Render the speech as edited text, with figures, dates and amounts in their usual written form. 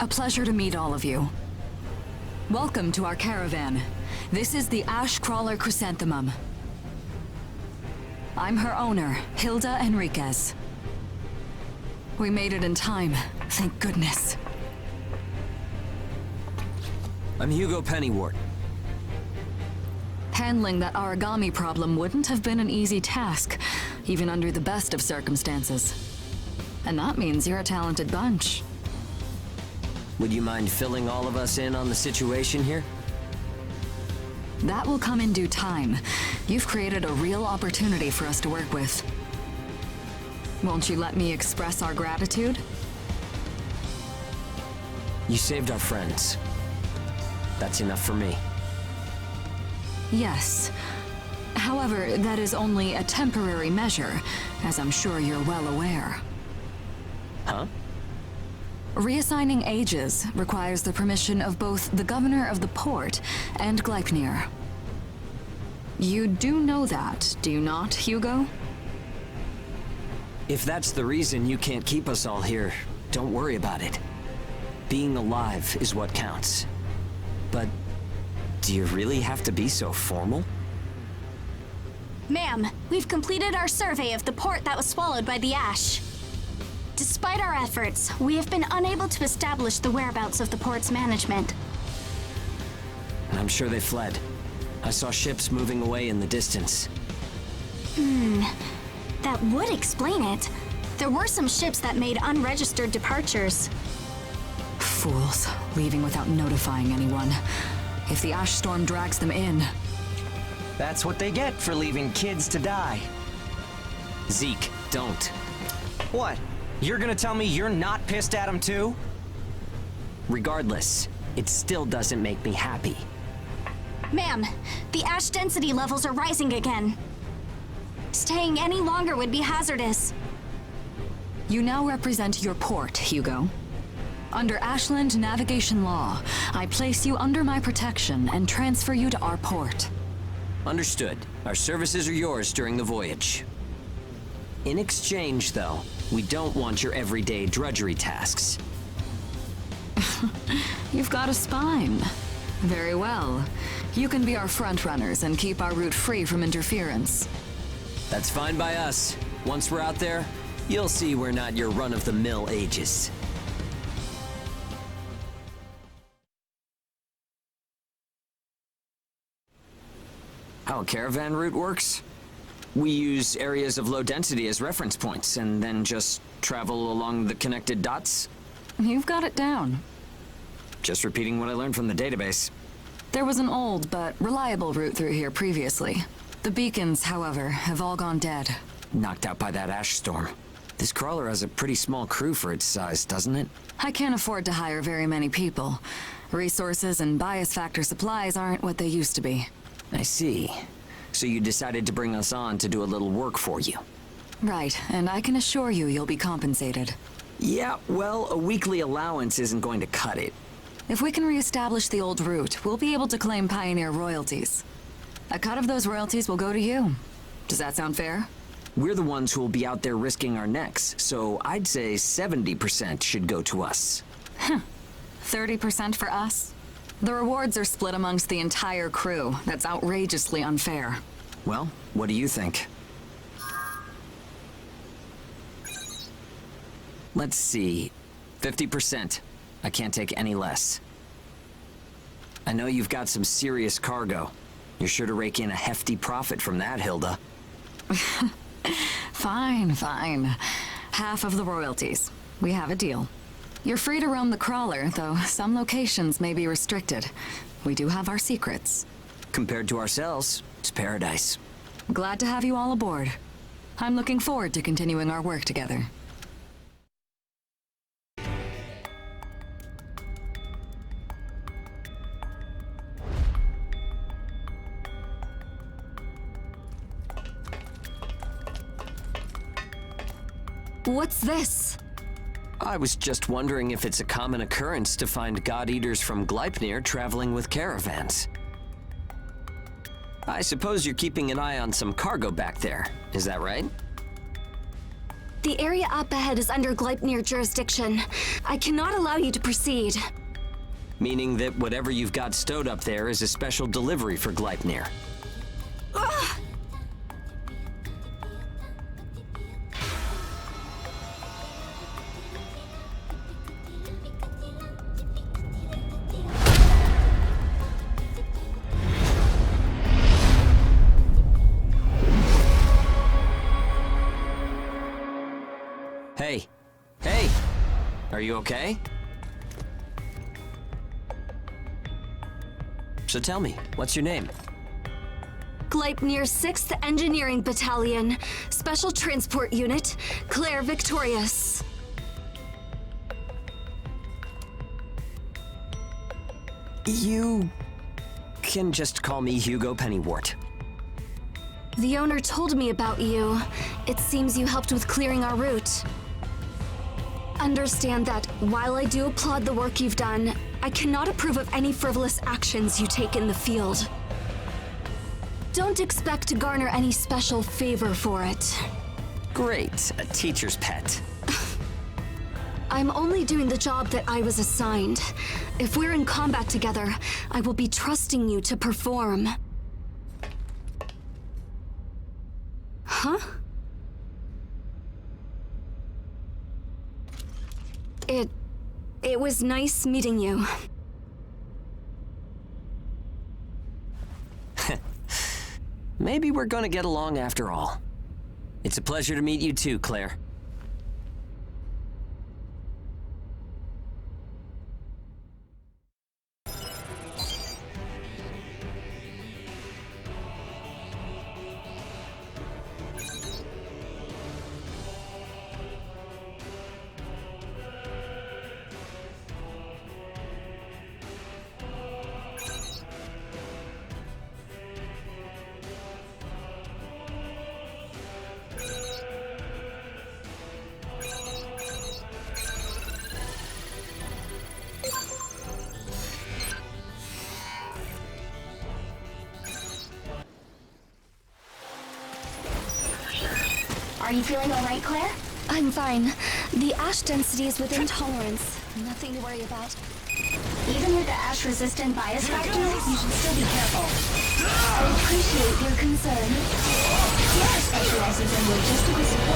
A pleasure to meet all of you. Welcome to our caravan. This is the Ash Crawler Chrysanthemum. I'm her owner, Hilda Enriquez. We made it in time, thank goodness. I'm Hugo Pennywort. Handling that Aragami problem wouldn't have been an easy task, even under the best of circumstances. And that means you're a talented bunch. Would you mind filling all of us in on the situation here? That will come in due time. You've created a real opportunity for us to work with. Won't you let me express our gratitude? You saved our friends. That's enough for me. Yes. However, that is only a temporary measure, as I'm sure you're well aware. Huh? Reassigning ages requires the permission of both the governor of the port and Gleipnir. You do know that, do you not, Hugo? If that's the reason you can't keep us all here, don't worry about it. Being alive is what counts. But do you really have to be so formal? Ma'am, we've completed our survey of the port that was swallowed by the ash. Despite our efforts, we have been unable to establish the whereabouts of the port's management. I'm sure they fled. I saw ships moving away in the distance. That would explain it. There were some ships that made unregistered departures. Fools, leaving without notifying anyone. If the ash storm drags them in... That's what they get for leaving kids to die. Zeke, don't. What? You're gonna tell me you're not pissed at him too? Regardless, it still doesn't make me happy. Ma'am, the ash density levels are rising again. Staying any longer would be hazardous. You now represent your port, Hugo. Under Ashland navigation law, I place you under my protection and transfer you to our port. Understood. Our services are yours during the voyage. In exchange, though, we don't want your everyday drudgery tasks. You've got a spine. Very well. You can be our front runners and keep our route free from interference. That's fine by us. Once we're out there, you'll see we're not your run-of-the-mill ages. How a caravan route works? We use areas of low density as reference points, and then just travel along the connected dots? You've got it down. Just repeating what I learned from the database. There was an old but reliable route through here previously. The beacons, however, have all gone dead. Knocked out by that ash storm. This crawler has a pretty small crew for its size, doesn't it? I can't afford to hire very many people. Resources and bias factor supplies aren't what they used to be. I see. So you decided to bring us on to do a little work for you. Right, and I can assure you you'll be compensated. Yeah, well, a weekly allowance isn't going to cut it. If we can reestablish the old route, we'll be able to claim Pioneer royalties. A cut of those royalties will go to you. Does that sound fair? We're the ones who will be out there risking our necks, so I'd say 70% should go to us. 30% for us? The rewards are split amongst the entire crew. That's outrageously unfair. Well, what do you think? Let's see. 50%. I can't take any less. I know you've got some serious cargo. You're sure to rake in a hefty profit from that, Hilda. Fine, fine. Half of the royalties. We have a deal. You're free to roam the crawler, though some locations may be restricted. We do have our secrets. Compared to ourselves, it's paradise. Glad to have you all aboard. I'm looking forward to continuing our work together. What's this? I was just wondering if it's a common occurrence to find god-eaters from Gleipnir traveling with caravans. I suppose you're keeping an eye on some cargo back there, is that right? The area up ahead is under Gleipnir jurisdiction. I cannot allow you to proceed. Meaning that whatever you've got stowed up there is a special delivery for Gleipnir. Ugh! Hey. Hey! Are you okay? So tell me, what's your name? Gleipnir 6th Engineering Battalion, Special Transport Unit, Claire Victorious. You can just call me Hugo Pennywort. The owner told me about you. It seems you helped with clearing our route. Understand that while I do applaud the work you've done, I cannot approve of any frivolous actions you take in the field. Don't expect to garner any special favor for it. Great, a teacher's pet. I'm only doing the job that I was assigned. If we're in combat together, I will be trusting you to perform. Huh? It was nice meeting you. Maybe we're gonna get along after all. It's a pleasure to meet you too, Claire. Are you feeling all right, Claire? I'm fine. The ash density is within tolerance. Nothing to worry about. Even with the ash-resistant bias factor, you should still be careful. I appreciate your concern. Fear specializes in logistical support